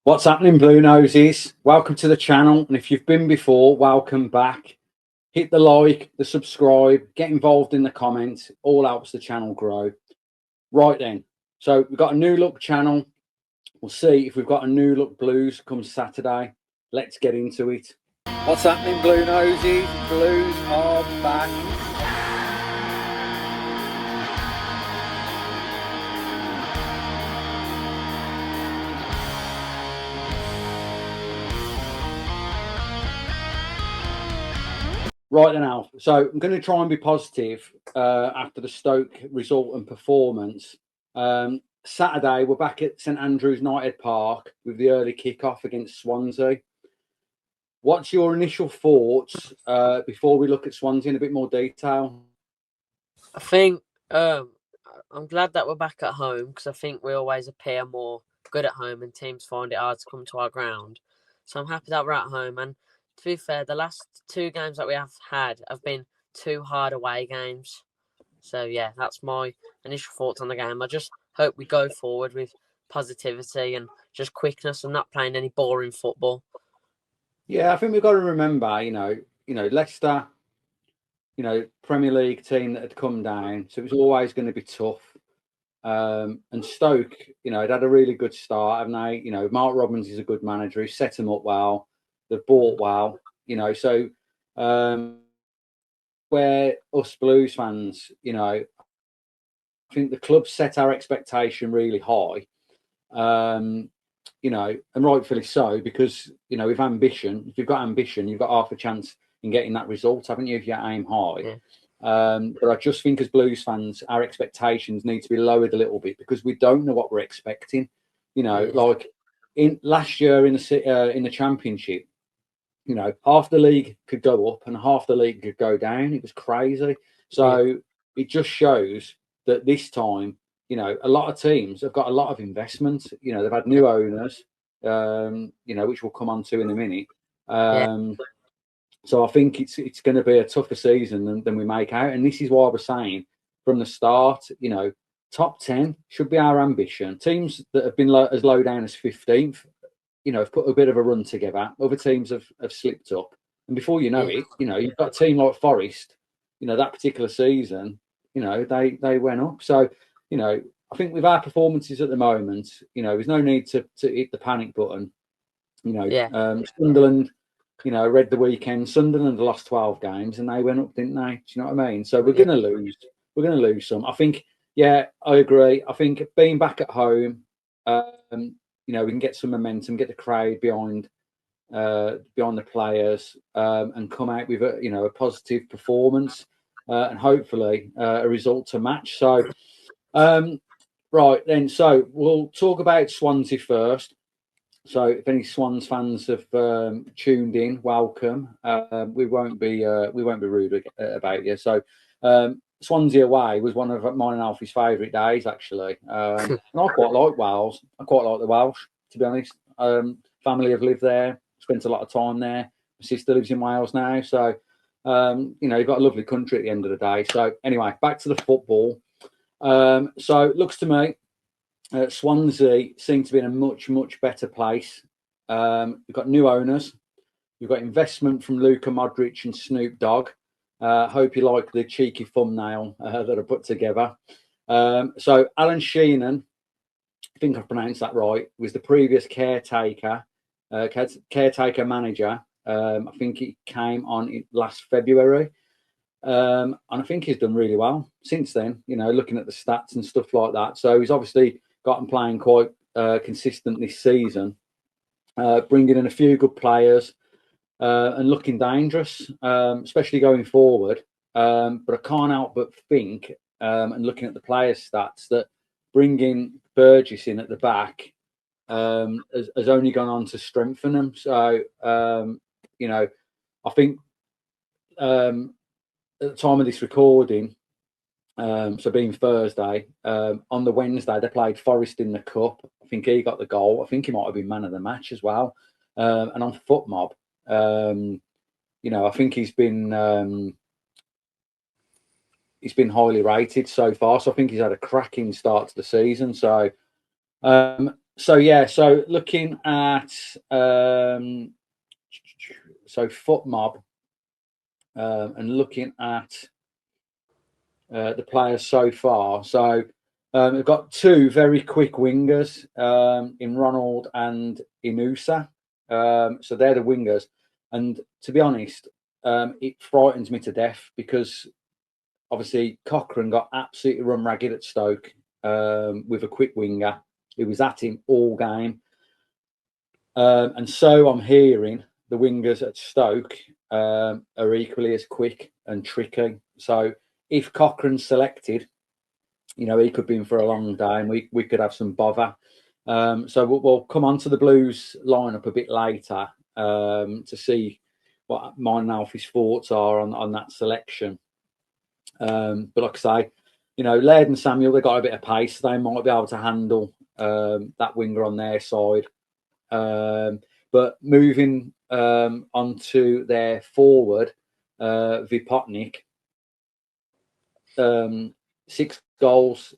What's happening, Blue Noses? Welcome to the channel. And if you've been before, welcome back. Hit the like, the subscribe, get involved in the comments. All helps the channel grow. Right then. So we've got a new look channel. We'll see if we've got a new look Blues come Saturday. Let's get into it. What's happening, Blue Noses? Blues are back. Right then, Alf. So I'm going to try and be positive after the Stoke result and performance. Saturday, we're back at St Andrews United Park with the early kick-off against Swansea. What's your initial thoughts before we look at Swansea in a bit more detail? I think I'm glad that we're back at home because I think we always appear more good at home and teams find it hard to come to our ground. So I'm happy that we're at home. And to be fair, the last two games that we have had have been two hard away games. So yeah, that's my initial thoughts on the game. I just hope we go forward with positivity and just quickness and not playing any boring football. Yeah, I think we've got to remember, Leicester, Premier League team that had come down, so it was always going to be tough. And Stoke, it had a really good start, haven't they? Mark Robbins is a good manager. He's set them up well. They've bought well, So where us Blues fans, I think the club set our expectation really high, and rightfully so, because with ambition, if you've got ambition, you've got half a chance in getting that result, haven't you? If you aim high. Yeah. But I just think as Blues fans, our expectations need to be lowered a little bit because we don't know what we're expecting. Like in last year in the Championship, half the league could go up and half the league could go down. It was crazy. So it just shows that this time, a lot of teams have got a lot of investment. They've had new owners, which we'll come on to in a minute. So I think it's going to be a tougher season than we make out. And this is why we're saying from the start, top 10 should be our ambition. Teams that have been as low down as 15th, have put a bit of a run together. Other teams have slipped up. And before you know it, you've got a team like Forest, that particular season, they went up. So, I think with our performances at the moment, there's no need to hit the panic button. Sunderland, read the weekend. Sunderland lost 12 games and they went up, didn't they? Do you know what I mean? So we're going to lose. We're going to lose some. I think, I agree. I think being back at home, we can get some momentum, get the crowd behind the players, and come out with a positive performance, and hopefully a result to match. So, right then. So we'll talk about Swansea first. So if any Swans fans have tuned in, welcome. We won't be rude about you. So Swansea away was one of mine and Alfie's favourite days, actually. And I quite like Wales. I quite like the Welsh, to be honest. Family have lived there, spent a lot of time there. My sister lives in Wales now. So, you've got a lovely country at the end of the day. So anyway, back to the football. So it looks to me, Swansea seem to be in a much, much better place. We've got new owners. We've got investment from Luka Modric and Snoop Dogg. Hope you like the cheeky thumbnail that I put together. So Alan Sheenan, I think I've pronounced that right, was the previous caretaker manager. I think he came on last February. And I think he's done really well since then, looking at the stats and stuff like that. So he's obviously got them playing quite consistent this season, bringing in a few good players and looking dangerous, especially going forward. But I can't help but think, and looking at the players' stats, that bringing Burgess in at the back has only gone on to strengthen them. So, I think at the time of this recording, so being Thursday, on the Wednesday, they played Forest in the Cup. I think he got the goal. I think he might have been man of the match as well. And on FootMob, I think he's been highly rated so far. So I think he's had a cracking start to the season. So So looking at foot mob and looking at the players so far. So we've got two very quick wingers in Ronald and Inusa. So they're the wingers. And to be honest, it frightens me to death because obviously Cochrane got absolutely run ragged at Stoke with a quick winger. He was at him all game. And so I'm hearing the wingers at Stoke are equally as quick and tricky. So if Cochrane's selected, you know, he could be in for a long day and we could have some bother. So we'll come on to the Blues lineup a bit later to see what mine and Alfie's thoughts are on that selection. But like I say, you know, Laird and Samuel, they've got a bit of pace. They might be able to handle that winger on their side. But moving onto their forward, Vipotnik, 6 goals.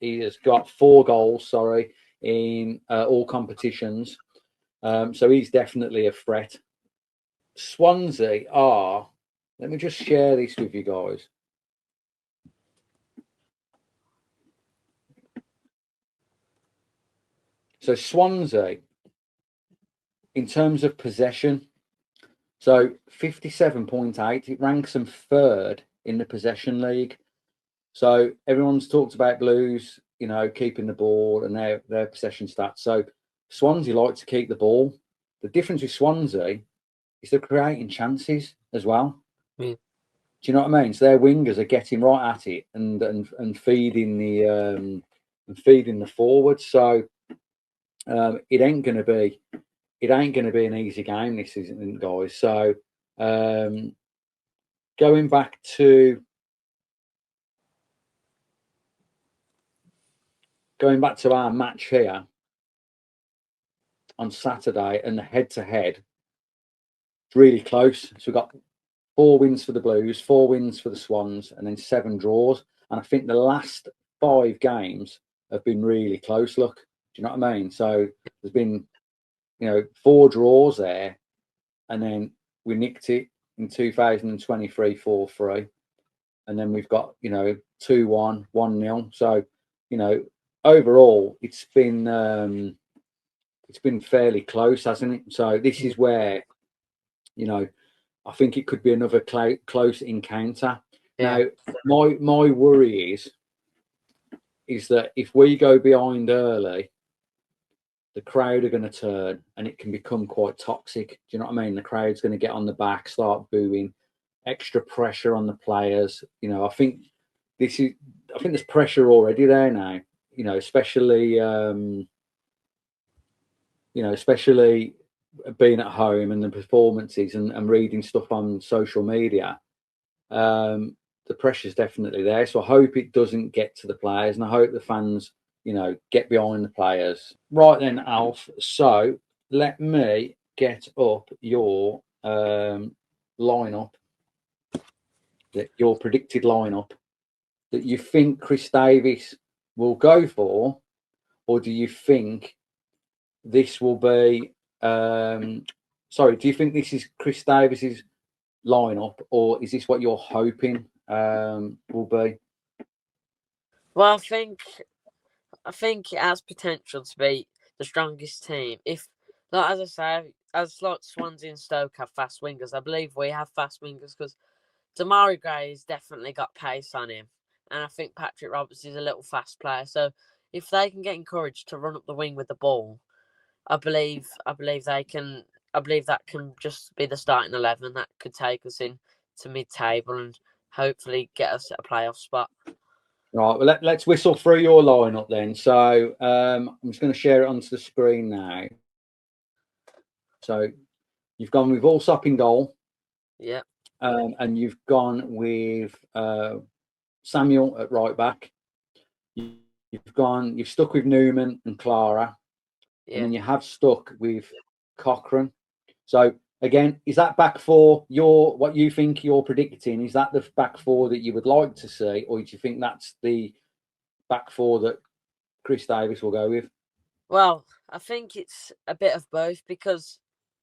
He has got 4 goals. In all competitions. So he's definitely a threat. Swansea are. Let me just share this with you guys. So Swansea, in terms of possession, so 57.8, it ranks them 3rd in the possession league. So everyone's talked about Blues, you know, keeping the ball and their possession stats. So Swansea like to keep the ball. The difference with Swansea is they're creating chances as well. Yeah. Do you know what I mean? So their wingers are getting right at it and feeding the forward. So it ain't going to be an easy game this season, guys. So going back to our match here on Saturday and the head-to-head, it's really close. So we've got 4 wins for the Blues, 4 wins for the Swans, and then 7 draws. And I think the last 5 games have been really close. Look, do you know what I mean? So there's been, you know, 4 draws there, and then we nicked it in 2023 4-3, and then we've got, you know, 2-1, 1-0. So, you know, overall it's been fairly close, hasn't it? So this is where, you know, I think it could be another close encounter. Yeah. Now, my worry is that if we go behind early, the crowd are going to turn and it can become quite toxic. Do you know what I mean? The crowd's going to get on the back, start booing, extra pressure on the players. You know, I think there's pressure already there now. You know, especially being at home and the performances and reading stuff on social media. The pressure's definitely there. So I hope it doesn't get to the players, and I hope the fans, you know, get behind the players. Right then, Alf. So let me get up your lineup, your predicted lineup that you think Chris Davis will go for, or do you think this will be? Do you think this is Chris Davis's lineup, or is this what you're hoping will be? Well, I think it has potential to be the strongest team. If, like, as I say, as like Swansea and Stoke have fast wingers, I believe we have fast wingers because Damari Gray has definitely got pace on him, and I think Patrick Roberts is a little fast player. So if they can get encouraged to run up the wing with the ball, I believe they can. I believe that can just be the starting 11 that could take us in to mid-table and hopefully get us at a playoff spot. Right, well, let's whistle through your lineup then. So I'm just going to share it onto the screen now. So you've gone with Allsop in goal. Yeah. And you've gone with Samuel at right back. You've stuck with Newman and Clara. Yeah. And then you have stuck with Cochrane. So again, is that back four what you think you're predicting? Is that the back four that you would like to see, or do you think that's the back four that Chris Davis will go with? Well, I think it's a bit of both because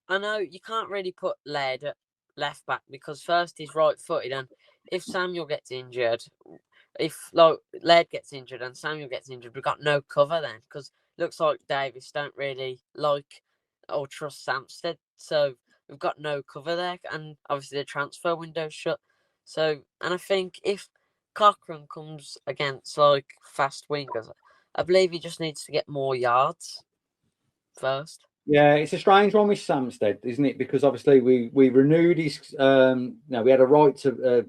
I know you can't really put Laird at left back because first he's right-footed, and if Samuel gets injured, if like Laird gets injured and Samuel gets injured, we've got no cover then because it looks like Davis don't really like or trust Samstead, so we've got no cover there, and obviously the transfer window's shut. So, and I think if Cochrane comes against like fast wingers, I believe he just needs to get more yards first. Yeah, it's a strange one with Samstead, isn't it? Because obviously we renewed his no, we had a right to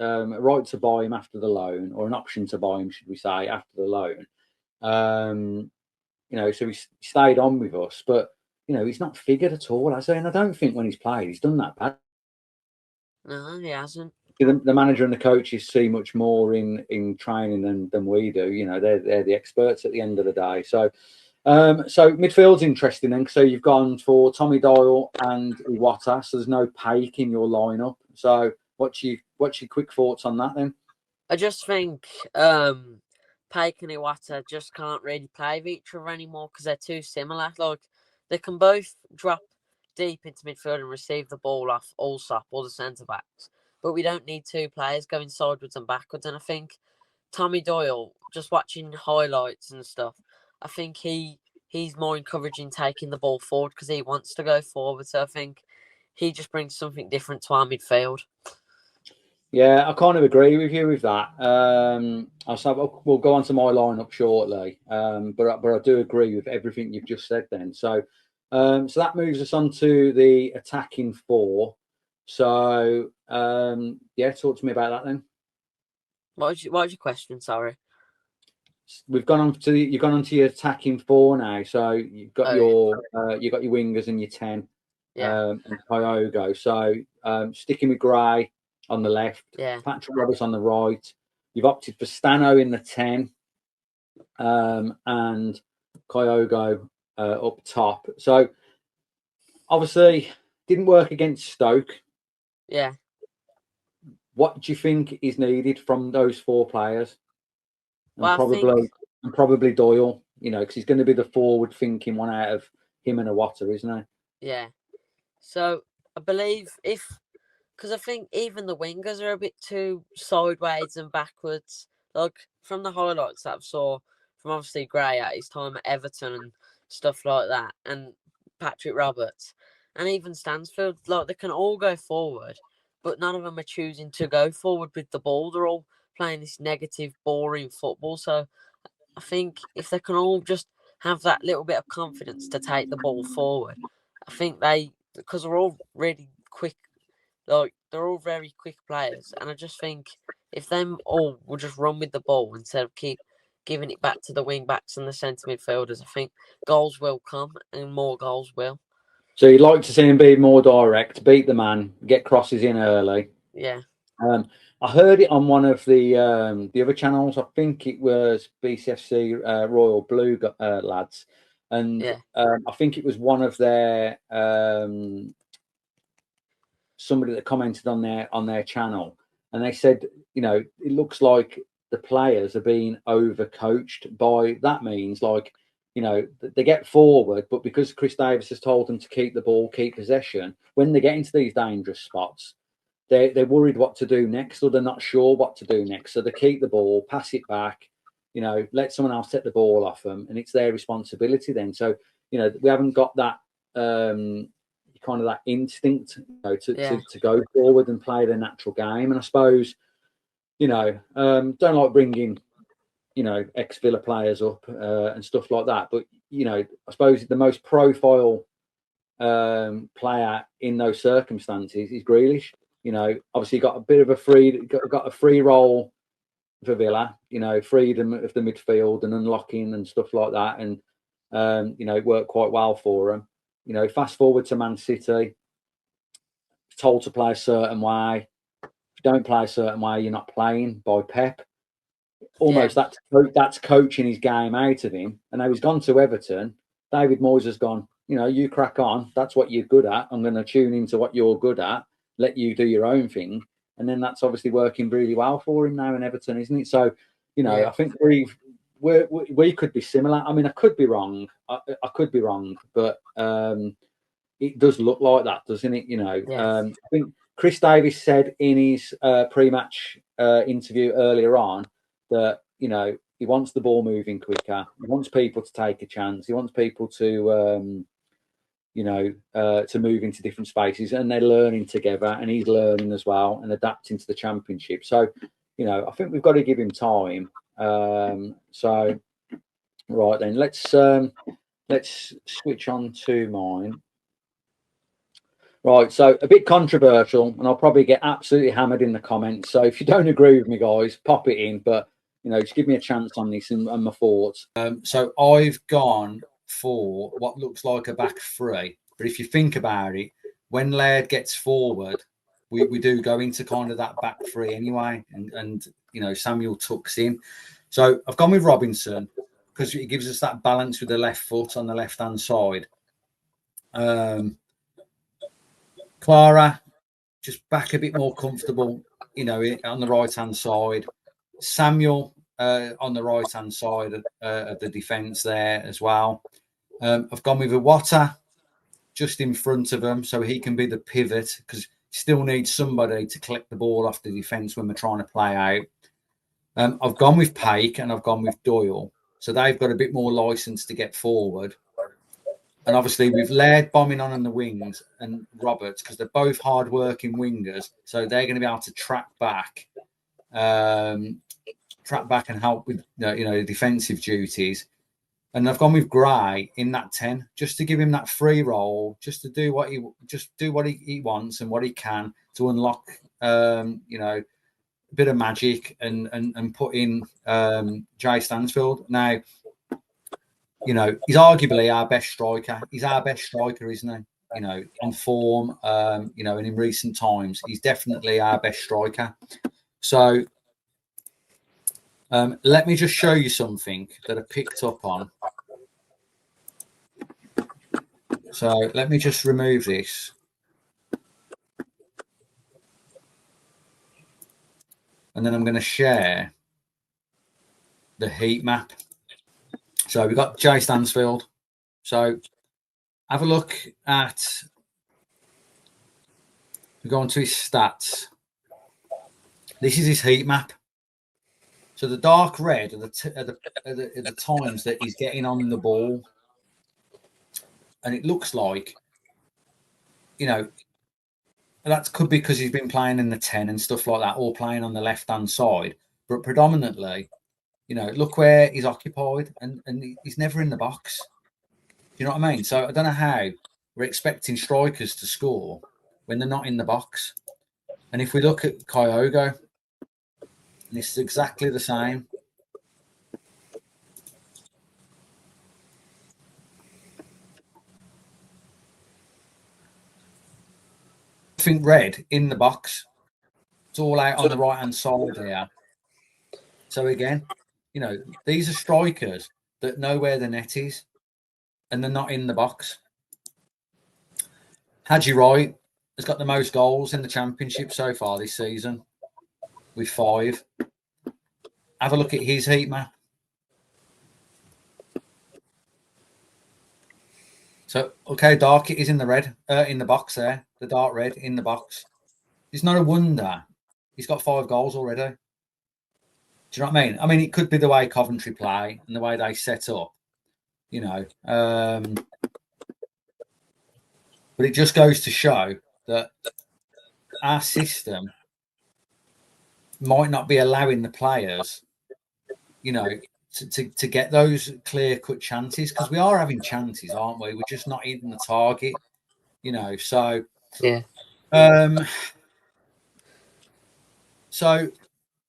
a right to buy him after the loan, or an option to buy him, should we say, after the loan. So he stayed on with us, but he's not figured at all, has he? And I don't think when he's played, he's done that bad. No, he hasn't. The manager and the coaches see much more in training than we do. They're the experts at the end of the day. So midfield's interesting then. So you've gone for Tommy Doyle and Iwata. So there's no Paik in your lineup. So what's your quick thoughts on that then? I just think Paik and Iwata just can't really play with each other anymore because they're too similar. Like they can both drop deep into midfield and receive the ball off Allsop or the centre backs, but we don't need two players going sideways and backwards. And I think Tommy Doyle, just watching highlights and stuff, I think he's more encouraging taking the ball forward because he wants to go forward. So I think he just brings something different to our midfield. Yeah, I kind of agree with you with that. We'll go on to my lineup shortly, but I do agree with everything you've just said. Then, so that moves us on to the attacking four. So talk to me about that then. What was your question? Sorry. You've gone on to your attacking four now. So you've got your wingers and your 10, and Kyogo. So sticking with Gray on the left, Patrick Roberts on the right. You've opted for Stano in the 10, and Kyogo up top. So obviously didn't work against Stoke. Yeah. What do you think is needed from those four players? And well, probably Doyle, because he's going to be the forward-thinking one out of him and Iwata, isn't he? Yeah. So I believe because I think even the wingers are a bit too sideways and backwards. Like from the highlights that I saw from obviously Gray at his time at Everton and stuff like that, and Patrick Roberts, and even Stansfield, like they can all go forward, but none of them are choosing to go forward with the ball. They're all playing this negative, boring football. So I think if they can all just have that little bit of confidence to take the ball forward, I think because they're all really quick, like they're all very quick players, and I just think if them all will just run with the ball instead of keep giving it back to the wing backs and the centre midfielders, I think goals will come and more goals will. So you'd like to see him be more direct, beat the man, get crosses in early. Yeah. I heard it on one of the other channels. I think it was BCFC Royal Blue lads, and I think it was one of their somebody that commented on their channel, and they said, it looks like the players are being overcoached. By that means, like, they get forward, but because Chris Davis has told them to keep the ball, keep possession, when they get into these dangerous spots, they're worried what to do next, or they're not sure what to do next. So they keep the ball, pass it back, let someone else take the ball off them, and it's their responsibility then. So, we haven't got that kind of that instinct to go forward and play their natural game. And I suppose, don't like bringing, ex-Villa players up and stuff like that. But, I suppose the most profile player in those circumstances is Grealish. Obviously got a bit of a free role for Villa, freedom of the midfield and unlocking and stuff like that. And, it worked quite well for him. Fast forward to Man City, told to play a certain way. If you don't play a certain way, you're not playing by Pep. Almost that's coaching his game out of him. And now he's gone to Everton. David Moyes has gone, you crack on. That's what you're good at. I'm going to tune into what you're good at, let you do your own thing. And then that's obviously working really well for him now in Everton, isn't it? So, I think we could be similar. I mean, I could be wrong. I could be wrong, but it does look like that, doesn't it? I think Chris Davis said in his pre-match interview earlier on that he wants the ball moving quicker. He wants people to take a chance. He wants people to to move into different spaces, and they're learning together, and he's learning as well and adapting to the championship. So, I think we've got to give him time. So, right then, let's switch on to mine. Right, so a bit controversial, and I'll probably get absolutely hammered in the comments. So if you don't agree with me, guys, pop it in. But just give me a chance on this and my thoughts. So I've gone for what looks like a back three, but if you think about it, when Laird gets forward, we do go into kind of that back three anyway, and Samuel tucks in. So I've gone with Robinson because it gives us that balance with the left foot on the left hand side. Clara, just back a bit more comfortable, on the right hand side. Samuel on the right hand side of the defence there as well. I've gone with Iwata just in front of him so he can be the pivot because still need somebody to collect the ball off the defence when we're trying to play out. I've gone with Paik and I've gone with Doyle. So they've got a bit more licence to get forward. And obviously we've Laird bombing on the wings and Roberts because they're both hard-working wingers. So they're going to be able to track back and help with defensive duties. And I've gone with Gray in that 10 just to give him that free role, just to do what he wants and what he can to unlock a bit of magic and put in Jay Stansfield. Now, he's arguably our best striker. He's our best striker, isn't he? On form, and in recent times, he's definitely our best striker. So let me just show you something that I picked up on. So let me just remove this. And then I'm going to share the heat map. So we've got Jay Stansfield. So have a look at, we go on to his stats. This is his heat map. So the dark red are the times that he's getting on the ball. And it looks like, that could be because he's been playing in the 10 and stuff like that, or playing on the left-hand side. But predominantly, look where he's occupied and he's never in the box. Do you know what I mean? So I don't know how we're expecting strikers to score when they're not in the box. And if we look at Kyogo, this is exactly the same. I think red in the box. It's all out on the right-hand side here. So again, these are strikers that know where the net is and they're not in the box. Haji Wright has got the most goals in the championship so far this season with 5. Have a look at his heat map. So, okay, dark it is in the red, in the box there, the dark red in the box. It's not a wonder he's got 5 goals already. Do you know what I mean? I mean, it could be the way Coventry play and the way they set up, but it just goes to show that our system might not be allowing the players, to get those clear-cut chances, because we are having chances, aren't we? We're just not hitting the target, so yeah. So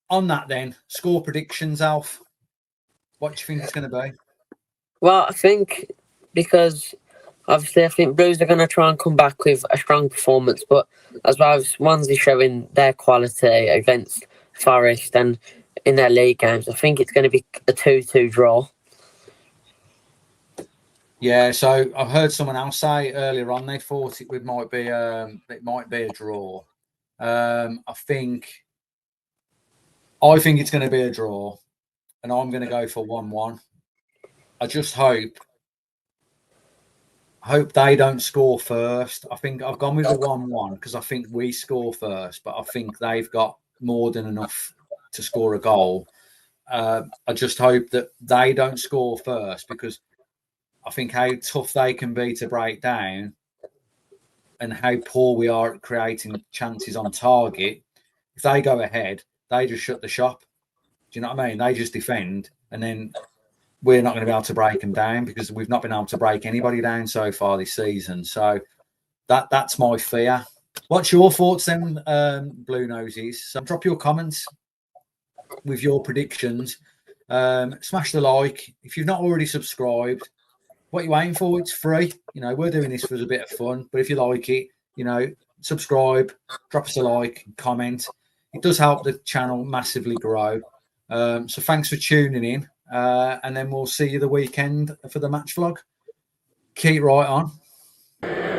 on that then, score predictions, Alf. What do you think it's going to be? Well, I think because obviously I think Blues are going to try and come back with a strong performance, but as well as Swansea showing their quality against Forest and in their league games, I think it's going to be a 2-2 draw. Yeah, so I've heard someone else say earlier on they thought it might be a draw. I think it's going to be a draw. and I'm going to go for 1-1. I just hope they don't score first. I think I've gone with the 1-1 because I think we score first, but I think they've got more than enough to score a goal. I just hope that they don't score first because I think how tough they can be to break down and how poor we are at creating chances on target. If they go ahead, they just shut the shop. Do you know what I mean? They just defend, and then we're not going to be able to break them down because we've not been able to break anybody down so far this season. So that's my fear. What's your thoughts then, Blue Noses? So drop your comments with your predictions. Smash the like. If you've not already subscribed, what are you waiting for? It's free. You know, we're doing this for a bit of fun. But if you like it, you know, subscribe, drop us a like, comment. It does help the channel massively grow. So thanks for tuning in. And then we'll see you the weekend for the match vlog. Keep right on.